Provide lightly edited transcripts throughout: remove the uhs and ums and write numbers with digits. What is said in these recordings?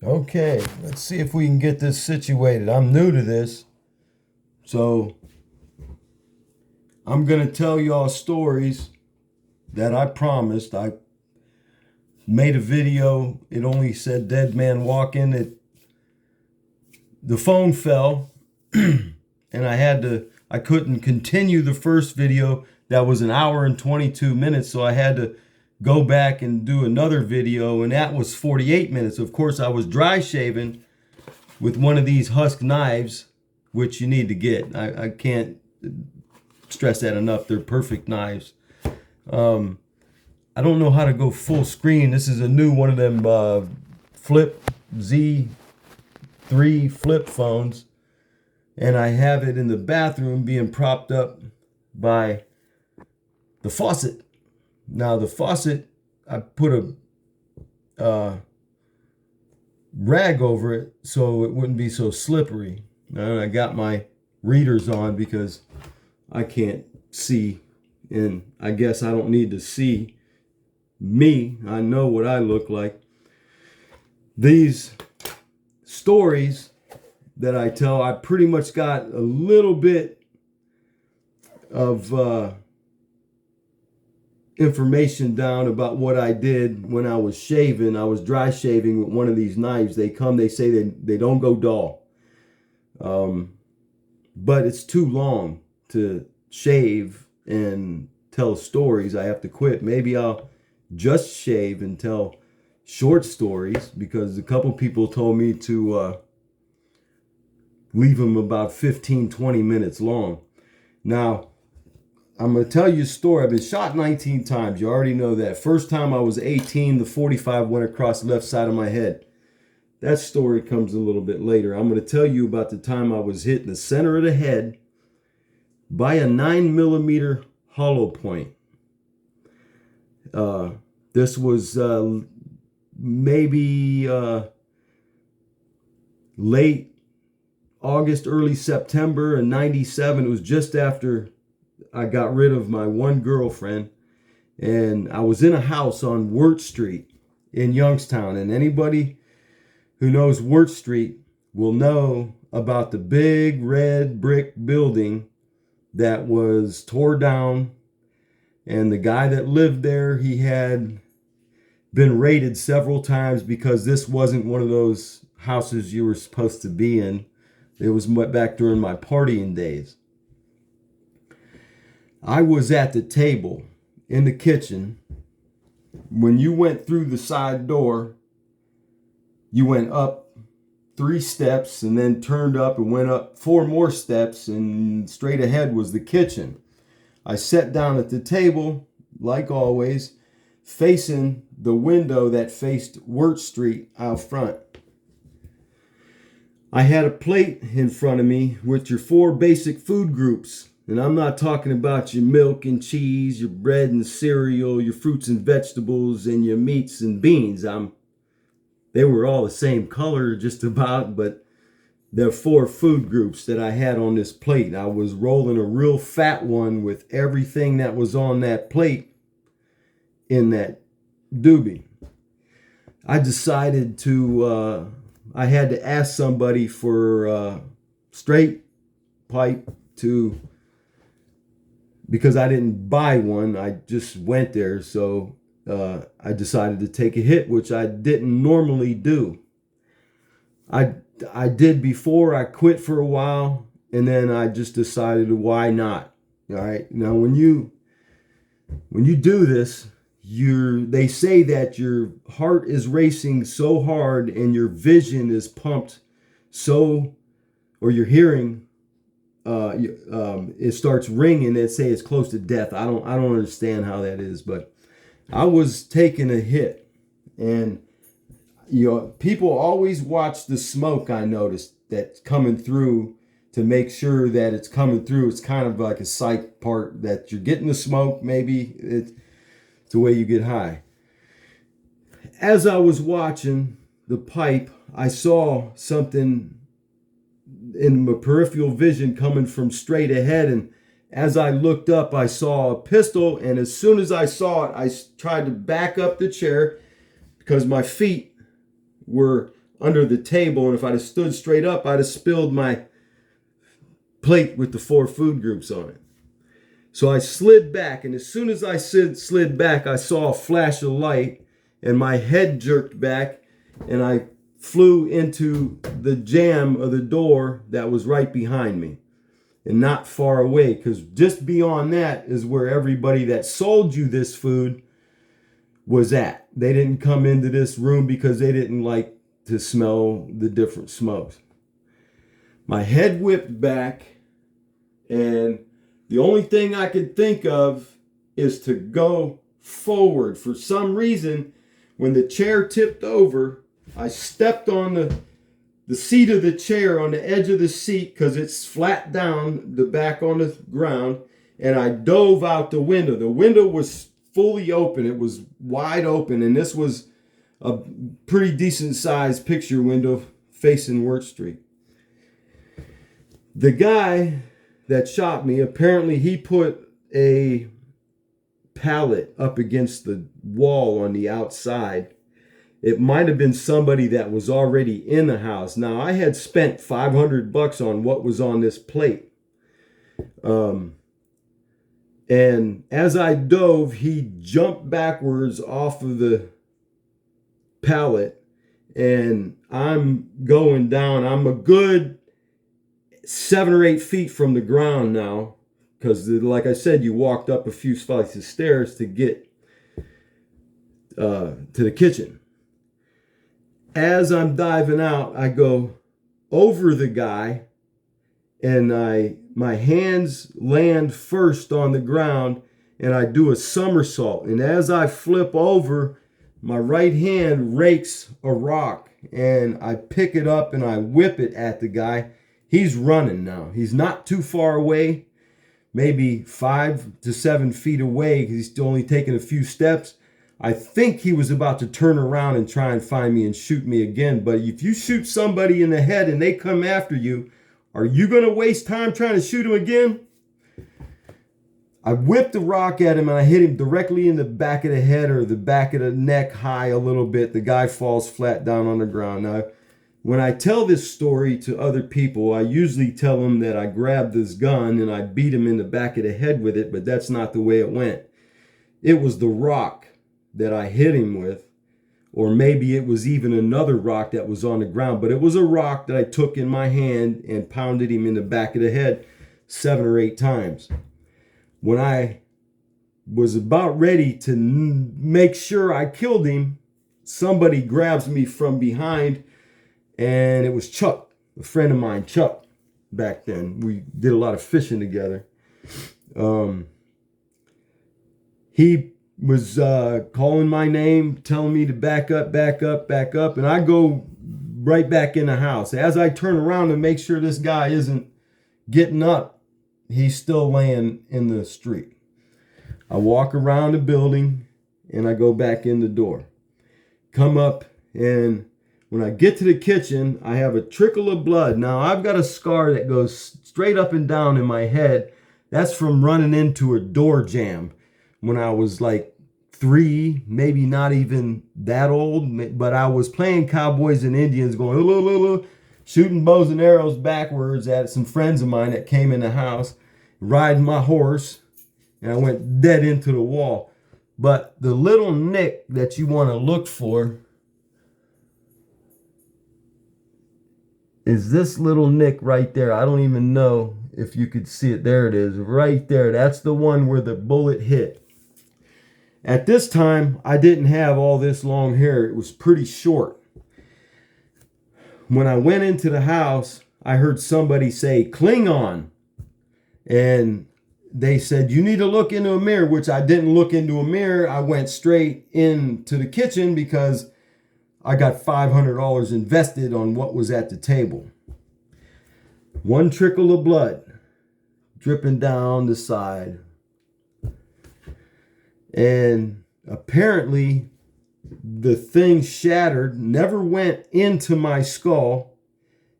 Okay, let's see if we can get this situated. I'm new to this, so I'm going to tell y'all stories that I promised. I made a video. It only said dead man walking. The phone fell and I couldn't continue the first video that was an hour and 22 minutes, so I had to go back and do another video, and that was 48 minutes. Of course, I was dry shaving with one of these husk knives, which you need to get. I can't stress that enough. They're perfect knives. I don't know how to go full screen. This is a new one of them Flip Z3 flip phones, and I have it in the bathroom being propped up by the faucet. Now the faucet, I put a rag over it so it wouldn't be so slippery. And I got my readers on because I can't see, and I guess I don't need to see me. I know what I look like. These stories that I tell, I pretty much got a little bit of information down about what I did when I was shaving. I was dry shaving with one of these knives. They say they don't go dull. But it's too long to shave and tell stories. I have to quit. Maybe I'll just shave and tell short stories, because a couple people told me to leave them about 15-20 minutes long. Now, I'm going to tell you a story. I've been shot 19 times. You already know that. First time I was 18, the 45 went across the left side of my head. That story comes a little bit later. I'm going to tell you about the time I was hit in the center of the head by a 9mm hollow point. This was maybe late August, early September in 97. It was just after I got rid of my one girlfriend, and I was in a house on Wirt Street in Youngstown. And anybody who knows Wirt Street will know about the big red brick building that was tore down. And the guy that lived there, he had been raided several times because this wasn't one of those houses you were supposed to be in. It was back during my partying days. I was at the table in the kitchen. When you went through the side door, you went up 3 steps and then turned up and went up 4 more steps, and straight ahead was the kitchen. I sat down at the table, like always, facing the window that faced Wirt Street out front. I had a plate in front of me with your 4 basic food groups. And I'm not talking about your milk and cheese, your bread and cereal, your fruits and vegetables, and your meats and beans. They were all the same color just about, but there are 4 food groups that I had on this plate. I was rolling a real fat one with everything that was on that plate in that doobie. I decided I had to ask somebody for straight pipe because I didn't buy one. I just went there. So I decided to take a hit, which I didn't normally do. I did before. I quit for a while, and then I just decided, why not? All right. Now, when you do this, they say that your heart is racing so hard and your vision is pumped or your hearing, it starts ringing. They say it's close to death. I don't understand how that is, but I was taking a hit, and people always watch the smoke. I noticed that's coming through to make sure that it's coming through. It's kind of like a psych part that you're getting the smoke. Maybe it's the way you get high. As I was watching the pipe, I saw something in my peripheral vision coming from straight ahead, and as I looked up, I saw a pistol, and as soon as I saw it, I tried to back up the chair because my feet were under the table, and if I'd have stood straight up, I'd have spilled my plate with the 4 food groups on it. So I slid back, and as soon as I slid back, I saw a flash of light, and my head jerked back, and I flew into the jamb of the door that was right behind me and not far away, because just beyond that is where everybody that sold you this food was at. They didn't come into this room because they didn't like to smell the different smokes. My head whipped back, and the only thing I could think of is to go forward. For some reason, when the chair tipped over, I stepped on the seat of the chair, on the edge of the seat, because it's flat down, the back on the ground, and I dove out the window. The window was fully open. It was wide open, and this was a pretty decent sized picture window facing Wirt Street. The guy that shot me, apparently he put a pallet up against the wall on the outside. It might have been somebody that was already in the house. Now, I had spent $500 on what was on this plate. And as I dove, he jumped backwards off of the pallet, and I'm going down. I'm a good 7 or 8 feet from the ground now, because like I said, you walked up a few flights of stairs to get to the kitchen. As I'm diving out, I go over the guy, and my hands land first on the ground, and I do a somersault. And as I flip over, my right hand rakes a rock, and I pick it up and I whip it at the guy. He's running now. He's not too far away, maybe 5 to 7 feet away, because he's only taking a few steps. I think he was about to turn around and try and find me and shoot me again. But if you shoot somebody in the head and they come after you, are you going to waste time trying to shoot him again? I whipped the rock at him, and I hit him directly in the back of the head, or the back of the neck, high a little bit. The guy falls flat down on the ground. Now, when I tell this story to other people, I usually tell them that I grabbed this gun and I beat him in the back of the head with it, but that's not the way it went. It was the rock that I hit him with, or maybe it was even another rock that was on the ground, but it was a rock that I took in my hand and pounded him in the back of the head 7 or 8 times. When I was about ready to make sure I killed him, somebody grabs me from behind, and it was Chuck, a friend of mine, Chuck, back then. We did a lot of fishing together. He was calling my name, telling me to back up, and I go right back in the house. As I turn around to make sure this guy isn't getting up, he's still laying in the street. I walk around the building, and I go back in the door. Come up, and when I get to the kitchen, I have a trickle of blood. Now, I've got a scar that goes straight up and down in my head. That's from running into a door jamb when I was like 3, maybe not even that old, but I was playing cowboys and Indians, going shooting bows and arrows backwards at some friends of mine that came in the house, riding my horse, and I went dead into the wall. But the little nick that you want to look for is this little nick right there. I don't even know if you could see it. There it is, right there. That's the one where the bullet hit. At this time, I didn't have all this long hair. It was pretty short. When I went into the house, I heard somebody say, "Klingon." And they said, "You need to look into a mirror," which I didn't look into a mirror. I went straight into the kitchen because I got $500 invested on what was at the table. One trickle of blood dripping down the side. And apparently the thing shattered, never went into my skull.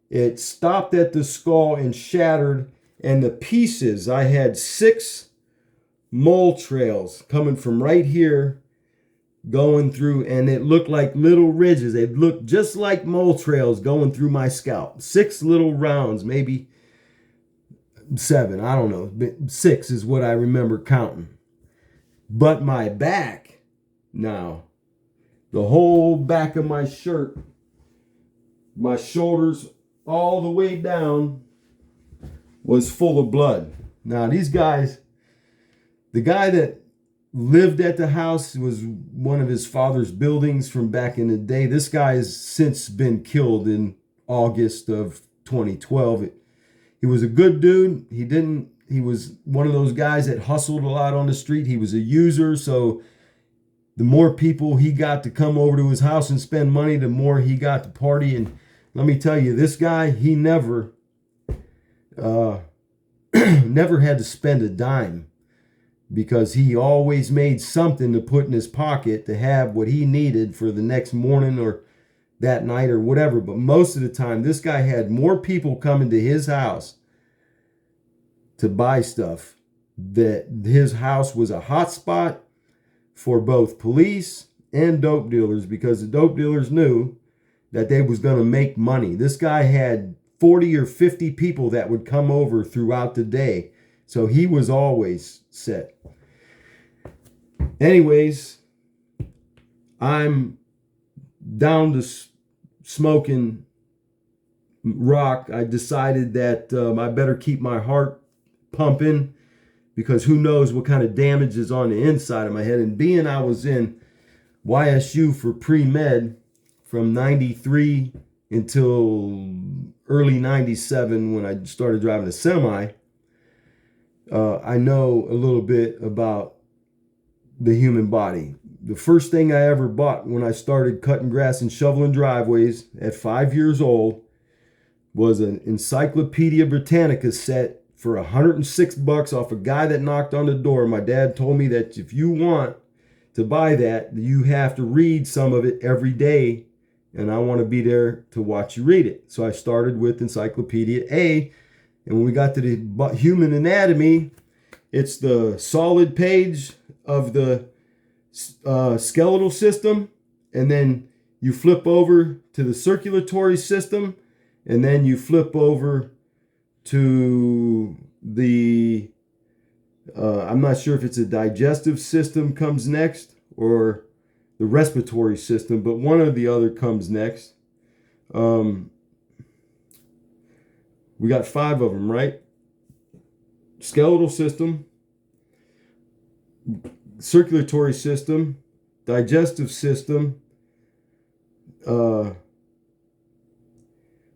It stopped at the skull and shattered. And the pieces, I had 6 mole trails coming from right here going through, and it looked like little ridges. They looked just like mole trails going through my scalp. 6 little rounds, maybe 7, I don't know. 6 is what I remember counting. But my back, now, the whole back of my shirt, my shoulders all the way down, was full of blood. Now, these guys, the guy that lived at the house was one of his father's buildings from back in the day. This guy has since been killed in August of 2012. He was a good dude. He was one of those guys that hustled a lot on the street. He was a user, so the more people he got to come over to his house and spend money, the more he got to party. And let me tell you, this guy, he never never had to spend a dime, because he always made something to put in his pocket to have what he needed for the next morning or that night or whatever. But most of the time, this guy had more people coming to his house to buy stuff, that his house was a hot spot for both police and dope dealers, because the dope dealers knew that they was going to make money. This guy had 40 or 50 people that would come over throughout the day. So he was always set. Anyways, I'm down to smoking rock. I decided that I better keep my heart pumping, because who knows what kind of damage is on the inside of my head. And being I was in YSU for pre-med from 93 until early 97 when I started driving a semi, I know a little bit about the human body. The first thing I ever bought when I started cutting grass and shoveling driveways at 5 years old was an Encyclopedia Britannica set for $106 off a guy that knocked on the door. My dad told me that if you want to buy that, you have to read some of it every day, and I want to be there to watch you read it. So I started with Encyclopedia A, and when we got to the human anatomy, it's the solid page of the skeletal system, and then you flip over to the circulatory system, and then you flip over to the I'm not sure if it's a digestive system comes next or the respiratory system, but one or the other comes next. We got 5 of them, right? Skeletal system, circulatory system, digestive system,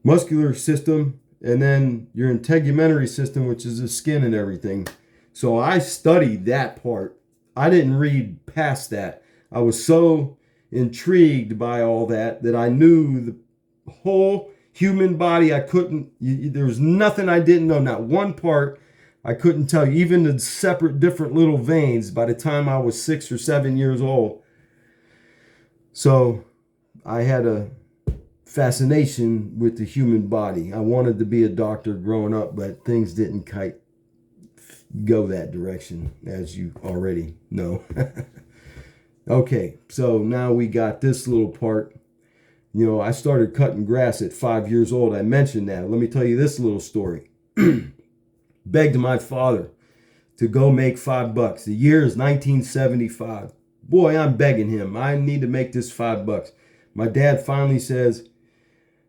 muscular system, and then your integumentary system, which is the skin and everything. So I studied that part. I didn't read past that. I was so intrigued by all that I knew the whole human body. There was nothing I didn't know. Not one part I couldn't tell you. Even the separate different little veins by the time I was 6 or 7 years old. So I had a fascination with the human body. I wanted to be a doctor growing up, but things didn't quite go that direction, as you already know. Okay, so now we got this little part. You know, I started cutting grass at 5 years old. I mentioned that. Let me tell you this little story. Begged my father to go make $5. The year is 1975. Boy, I'm begging him. I need to make this $5. My dad finally says,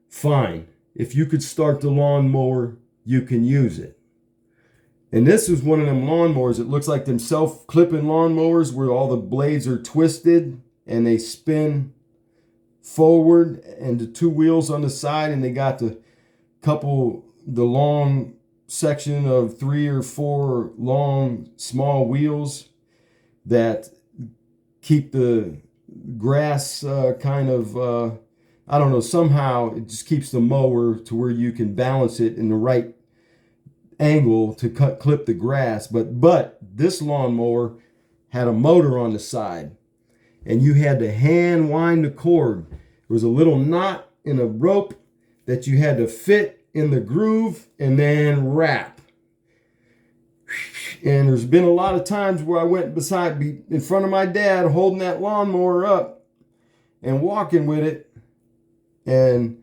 fine, if you could start the lawnmower, you can use it. And this was one of them lawnmowers. It looks like them self-clipping lawnmowers where all the blades are twisted and they spin forward, and the 2 wheels on the side, and they got the long section of 3 or 4 long small wheels that keep the grass I don't know, somehow it just keeps the mower to where you can balance it in the right angle to clip the grass. But this lawnmower had a motor on the side, and you had to hand wind the cord. There was a little knot in a rope that you had to fit in the groove and then wrap. And there's been a lot of times where I went in front of my dad holding that lawnmower up and walking with it. And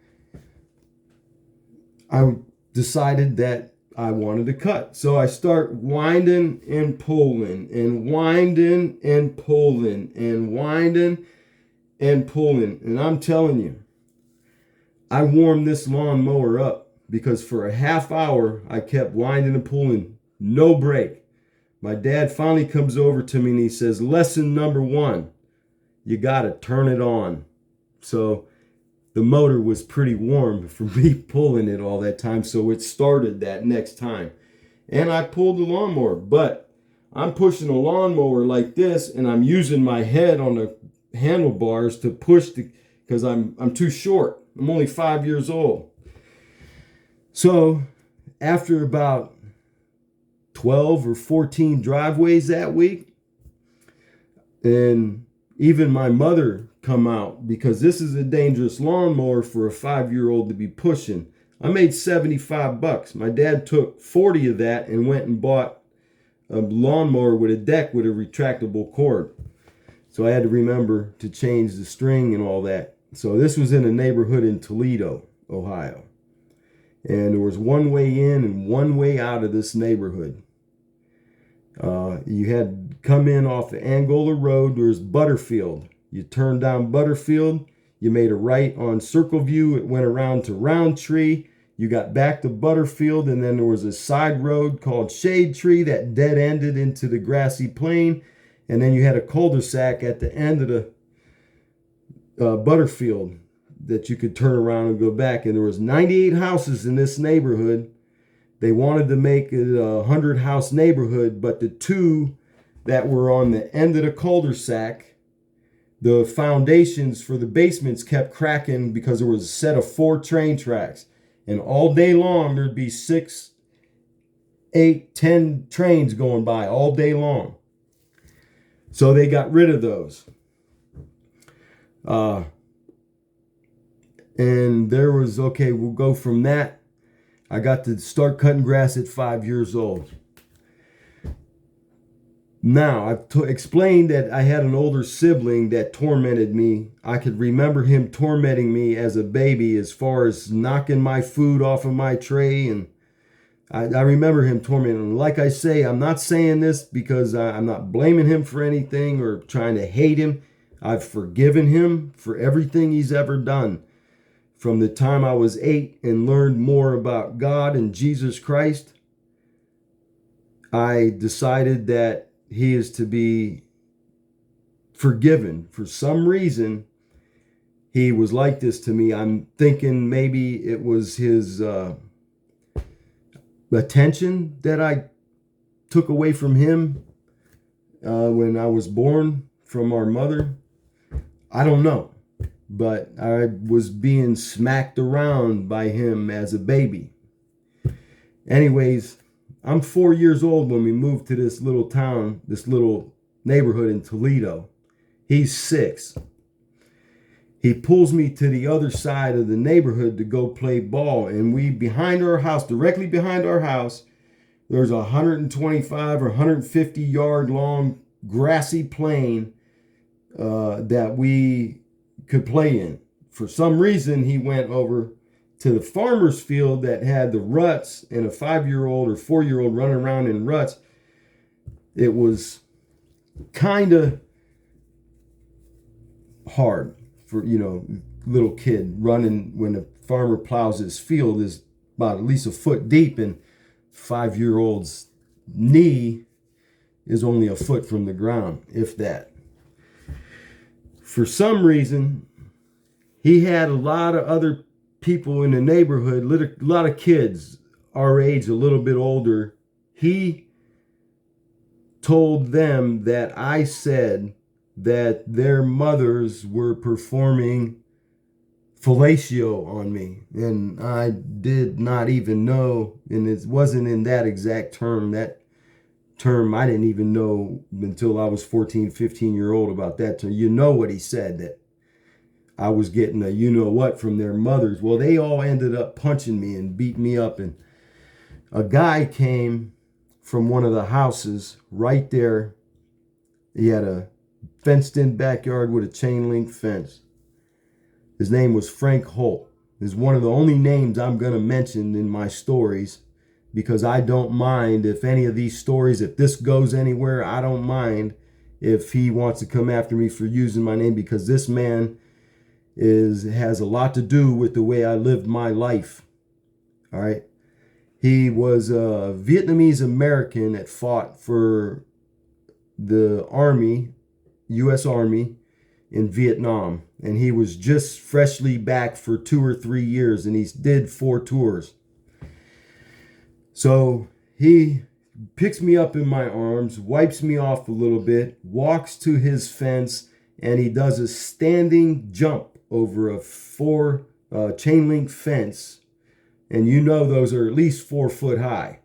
I decided that I wanted to cut. So I start winding and pulling and winding and pulling and winding and pulling. And I'm telling you, I warmed this lawnmower up because for a half hour, I kept winding and pulling, no break. My dad finally comes over to me and he says, lesson number 1, you got to turn it on. So the motor was pretty warm from me pulling it all that time. So it started that next time. And I pulled the lawnmower, but I'm pushing a lawnmower like this and I'm using my head on the handlebars to push because I'm too short. I'm only 5 years old. So after about 12 or 14 driveways that week, and even my mother come out because this is a dangerous lawnmower for a 5-year-old to be pushing. I made $75. My dad took 40 of that and went and bought a lawnmower with a deck with a retractable cord. So I had to remember to change the string and all that. So this was in a neighborhood in Toledo, Ohio. And there was one way in and one way out of this neighborhood. You had come in off the Angola Road. There's Butterfield. You turned down Butterfield. You made a right on Circle View. It went around to Roundtree. You got back to Butterfield, and then there was a side road called Shade Tree that dead ended into the grassy plain. And then you had a cul-de-sac at the end of the Butterfield that you could turn around and go back. And there was 98 houses in this neighborhood. They wanted to make it a 100-house neighborhood, but the 2 that were on the end of the cul-de-sac, the foundations for the basements kept cracking because there was a set of 4 train tracks. And all day long, there'd be 6, 8, 10 trains going by all day long. So they got rid of those. And there was, okay, we'll go from that. I got to start cutting grass at 5 years old. Now, I've explained that I had an older sibling that tormented me. I could remember him tormenting me as a baby as far as knocking my food off of my tray. And I remember him tormenting me. Like I say, I'm not saying this because I'm not blaming him for anything or trying to hate him. I've forgiven him for everything he's ever done. From the time I was 8 and learned more about God and Jesus Christ, I decided that he is to be forgiven. For some reason, he was like this to me. I'm thinking maybe it was his attention that I took away from him when I was born from our mother. I don't know. But I was being smacked around by him as a baby. Anyways, I'm 4 years old when we moved to this little town, this little neighborhood in Toledo. He's 6. He pulls me to the other side of the neighborhood to go play ball. And behind our house, directly behind our house, there's a 125 or 150 yard long grassy plain that we could play in. For some reason, he went over to the farmer's field that had the ruts and a 5-year-old or 4-year-old running around in ruts. It was kind of hard for, little kid running when the farmer plows his field is about at least a foot deep, and 5-year-old's knee is only a foot from the ground, if that. For some reason, he had a lot of other people in the neighborhood, a lot of kids our age, a little bit older. He told them that I said that their mothers were performing fellatio on me. And I did not even know, and it wasn't in that exact term. That term I didn't even know until I was 14, 15-year-old about that term. You know what he said, that I was getting a you-know-what from their mothers. Well, they all ended up punching me and beating me up. And a guy came from one of the houses right there. He had a fenced-in backyard with a chain link fence. His name was Frank Holt. Is one of the only names I'm going to mention in my stories, because I don't mind if any of these stories, if this goes anywhere, I don't mind if he wants to come after me for using my name, because this man has a lot to do with the way I lived my life. All right. He was a Vietnamese American that fought for the Army, U.S. Army in Vietnam. And he was just freshly back for 2 or 3 years, and he did 4 tours. So he picks me up in my arms, wipes me off a little bit, walks to his fence, and he does a standing jump over a 4 chain link fence. And you know those are at least 4 foot high.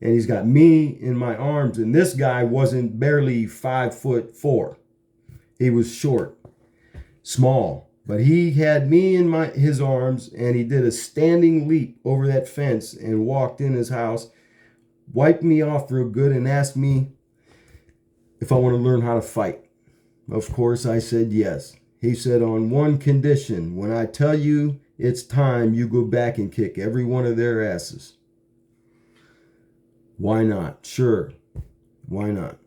And he's got me in my arms, and this guy wasn't barely 5'4". He was short, small, but he had me in his arms, and he did a standing leap over that fence and walked in his house, wiped me off real good, and asked me if I want to learn how to fight. Of course, I said yes. He said, on one condition: when I tell you it's time, you go back and kick every one of their asses. Why not? Sure. Why not?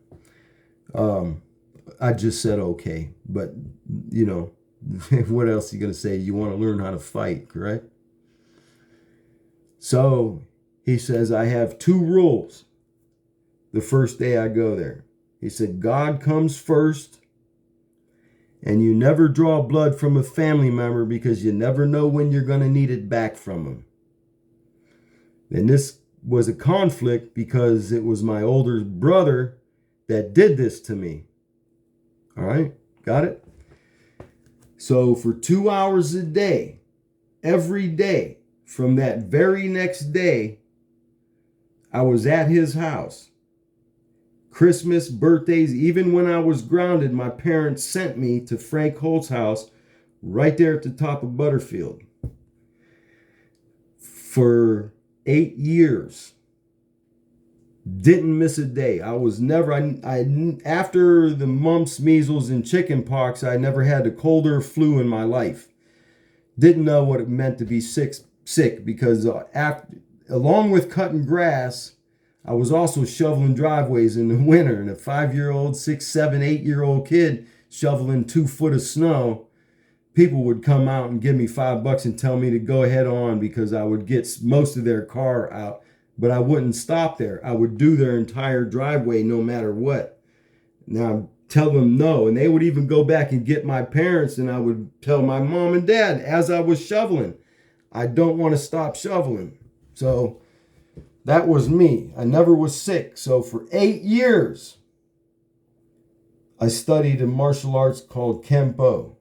I just said okay. But, you know, what else are you going to say? You want to learn how to fight, correct? So he says, I have 2 rules the first day I go there. He said, God comes first, and you never draw blood from a family member, because you never know when you're going to need it back from them. And this was a conflict because it was my older brother that did this to me. All right, got it? So for 2 hours a day, every day, from that very next day, I was at his house. Christmas, birthdays, even when I was grounded, my parents sent me to Frank Holt's house right there at the top of Butterfield. For 8 years. Didn't miss a day. I was never, after the mumps, measles, and chicken pox, I never had a cold or flu in my life. Didn't know what it meant to be sick because along with cutting grass, I was also shoveling driveways in the winter. And a 5-year-old, 6, 7, 8-year-old kid shoveling 2 foot of snow, people would come out and give me $5 and tell me to go ahead on, because I would get most of their car out. But I wouldn't stop there. I would do their entire driveway no matter what. Now, tell them no. And they would even go back and get my parents, and I would tell my mom and dad as I was shoveling, I don't want to stop shoveling. So that was me. I never was sick. So for 8 years, I studied a martial arts called Kempo.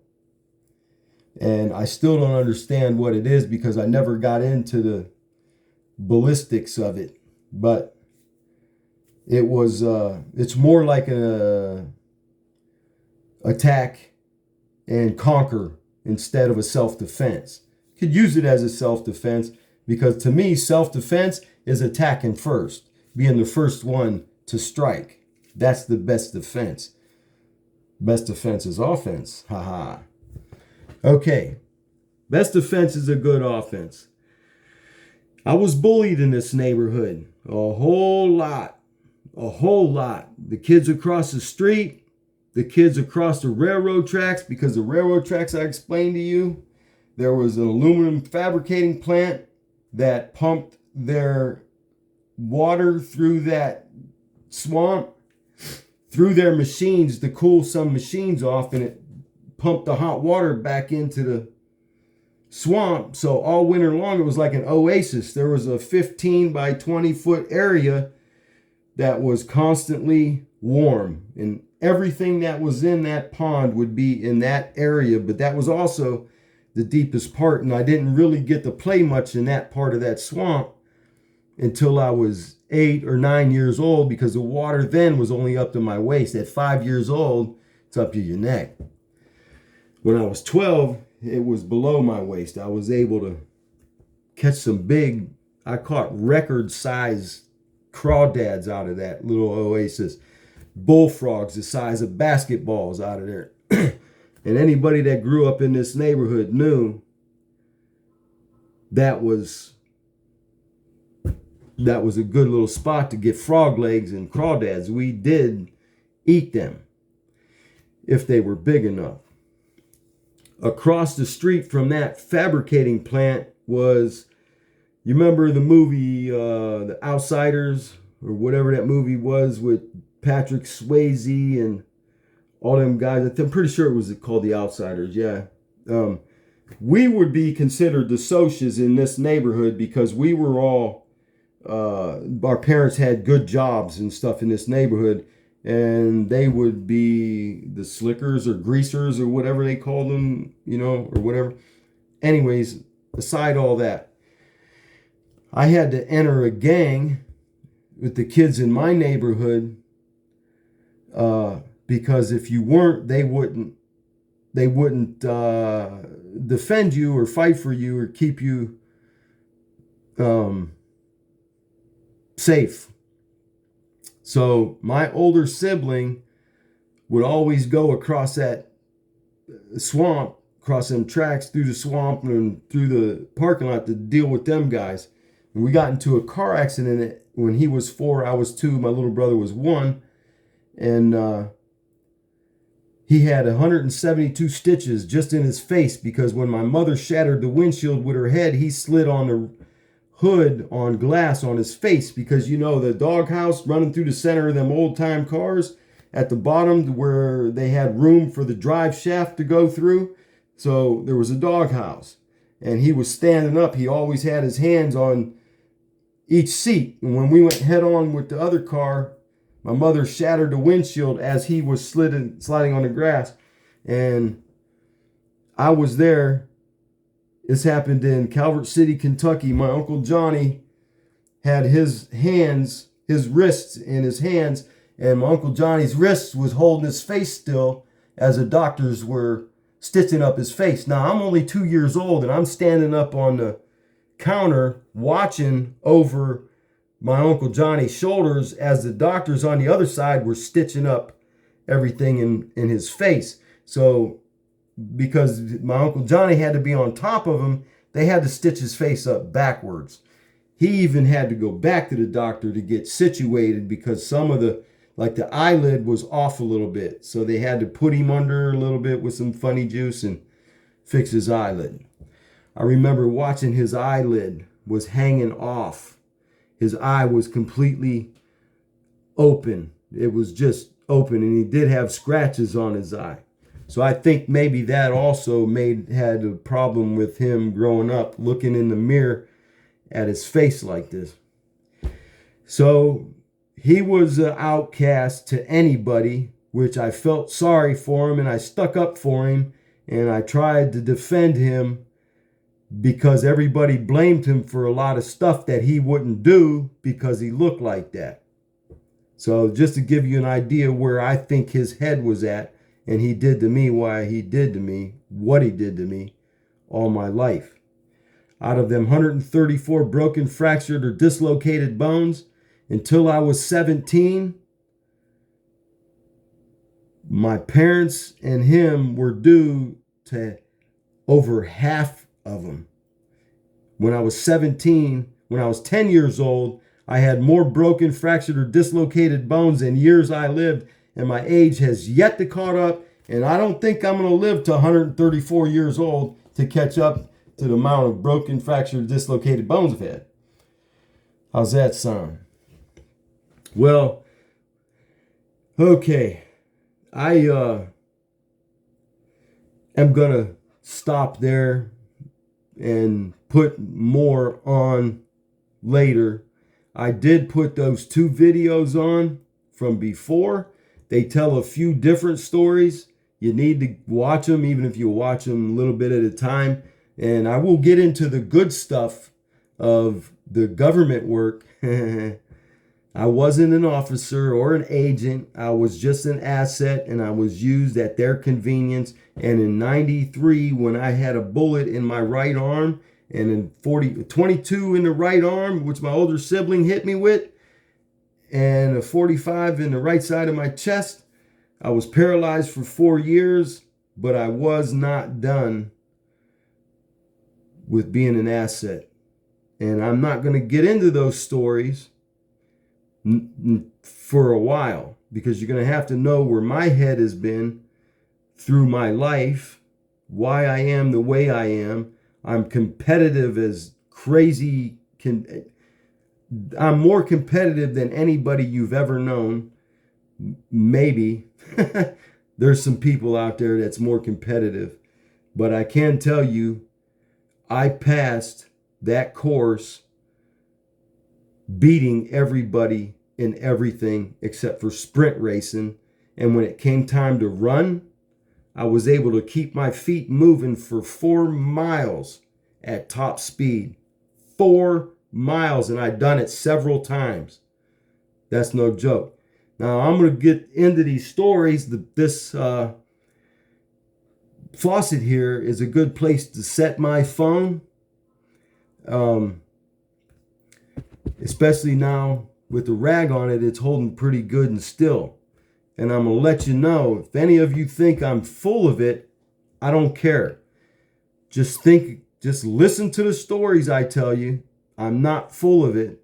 And I still don't understand what it is, because I never got into the ballistics of it. But it was, it's more like an attack and conquer instead of a self-defense. You could use it as a self-defense, because to me, self-defense is attacking first, being the first one to strike. That's the best defense. Best defense is offense. Haha. Okay, best defense is a good offense. I was bullied in this neighborhood a whole lot. The kids across the street, the kids across the railroad tracks, because the railroad tracks I explained to you, there was an aluminum fabricating plant that pumped their water through that swamp, through their machines to cool some machines off, and it pumped the hot water back into the swamp. So all winter long, it was like an oasis. There was a 15 by 20 foot area that was constantly warm, and everything that was in that pond would be in that area. But that was also the deepest part, and I didn't really get to play much in that part of that swamp until I was 8 or 9 years old, because the water then was only up to my waist. At 5 years old, it's up to your neck. When I was 12, it was below my waist. I was able to catch some big, I caught record size crawdads out of that little oasis. Bullfrogs the size of basketballs out of there. And anybody that grew up in this neighborhood knew that was a good little spot to get frog legs and crawdads. We did eat them if they were big enough. Across the street from that fabricating plant was, you remember the movie The Outsiders, or whatever that movie was, with Patrick Swayze and all them guys? I'm pretty sure it was called The Outsiders, yeah. We would be considered the socias in this neighborhood because we were all, our parents had good jobs and stuff in this neighborhood, and they would be the slickers or greasers or whatever they called them, you know, or whatever. Anyways, aside all that, I had to enter a gang with the kids in my neighborhood because if you weren't, they wouldn't defend you or fight for you or keep you safe. So my older sibling would always go across that swamp, across them tracks, through the swamp and through the parking lot to deal with them guys. And we got into a car accident when he was 4, I was 2, my little brother was 1. And he had 172 stitches just in his face because when my mother shattered the windshield with her head, he slid on the hood on glass on his face because, you know, the doghouse running through the center of them old time cars at the bottom where they had room for the drive shaft to go through. So there was a doghouse and he was standing up. He always had his hands on each seat. And when we went head on with the other car, my mother shattered the windshield as he was sliding on the grass. And I was there. This happened in Calvert City, Kentucky. My Uncle Johnny had his wrists in his hands, and my Uncle Johnny's wrists was holding his face still as the doctors were stitching up his face. Now, I'm only 2 years old, and I'm standing up on the counter watching over my Uncle Johnny's shoulders as the doctors on the other side were stitching up everything in his face. So because my Uncle Johnny had to be on top of him, they had to stitch his face up backwards. He even had to go back to the doctor to get situated because some of the eyelid was off a little bit. So they had to put him under a little bit with some funny juice and fix his eyelid. I remember watching his eyelid was hanging off. His eye was completely open. It was just open, and he did have scratches on his eye. So I think maybe that also had a problem with him growing up, looking in the mirror at his face like this. So he was an outcast to anybody, which I felt sorry for him, and I stuck up for him, and I tried to defend him because everybody blamed him for a lot of stuff that he wouldn't do because he looked like that. So just to give you an idea where I think his head was at, and he did to me what he did to me all my life. Out of them 134 broken, fractured, or dislocated bones, until I was 17, my parents and him were due to over half of them. When I was 17, when I was 10 years old, I had more broken, fractured, or dislocated bones than years I lived, and my age has yet to caught up, and I don't think I'm going to live to 134 years old to catch up to the amount of broken, fractured, dislocated bones I've had. How's that sound? Well, okay, I am going to stop there and put more on later. I did put those 2 videos on from before. They tell a few different stories. You need to watch them, even if you watch them a little bit at a time. And I will get into the good stuff of the government work. I wasn't an officer or an agent. I was just an asset, and I was used at their convenience. And in 93, when I had a bullet in my right arm, and in 22 in the right arm, which my older sibling hit me with, and a 45 in the right side of my chest. I was paralyzed for 4 years, but I was not done with being an asset. And I'm not going to get into those stories for a while, because you're going to have to know where my head has been through my life, why I am the way I am. I'm competitive as crazy. I'm more competitive than anybody you've ever known. Maybe. There's some people out there that's more competitive. But I can tell you, I passed that course beating everybody in everything except for sprint racing. And when it came time to run, I was able to keep my feet moving for 4 miles at top speed. 4 miles, and I've done it several times. That's no joke. Now, I'm going to get into these stories. This faucet here is a good place to set my phone. Especially now with the rag on it, it's holding pretty good and still. And I'm going to let you know, if any of you think I'm full of it, I don't care. Just listen to the stories I tell you. I'm not full of it.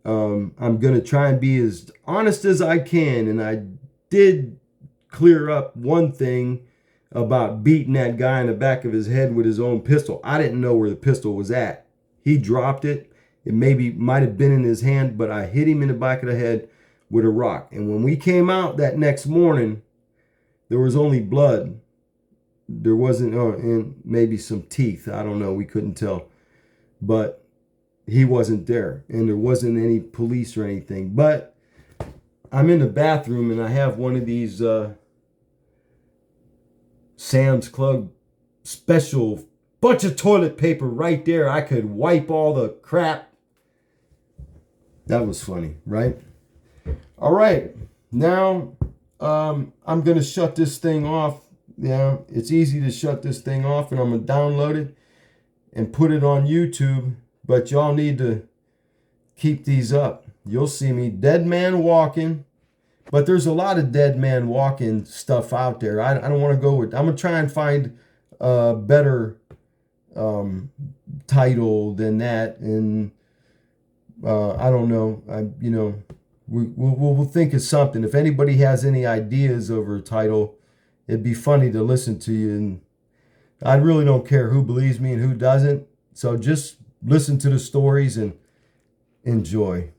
I'm going to try and be as honest as I can. And I did clear up one thing about beating that guy in the back of his head with his own pistol. I didn't know where the pistol was at. He dropped it. It might have been in his hand, but I hit him in the back of the head with a rock. And when we came out that next morning, there was only blood. There wasn't, and maybe some teeth. I don't know. We couldn't tell. But he wasn't there. And there wasn't any police or anything. But I'm in the bathroom and I have one of these Sam's Club special bunch of toilet paper right there. I could wipe all the crap. That was funny, right? All right. Now, I'm going to shut this thing off. Yeah, it's easy to shut this thing off, and I'm going to download it and put it on YouTube. But y'all need to keep these up. You'll see me dead man walking. But there's a lot of dead man walking stuff out there. I don't want to go with... I'm going to try and find a better title than that. And I don't know. We'll think of something. If anybody has any ideas over a title, it'd be funny to listen to you. And I really don't care who believes me and who doesn't. So just listen to the stories and enjoy.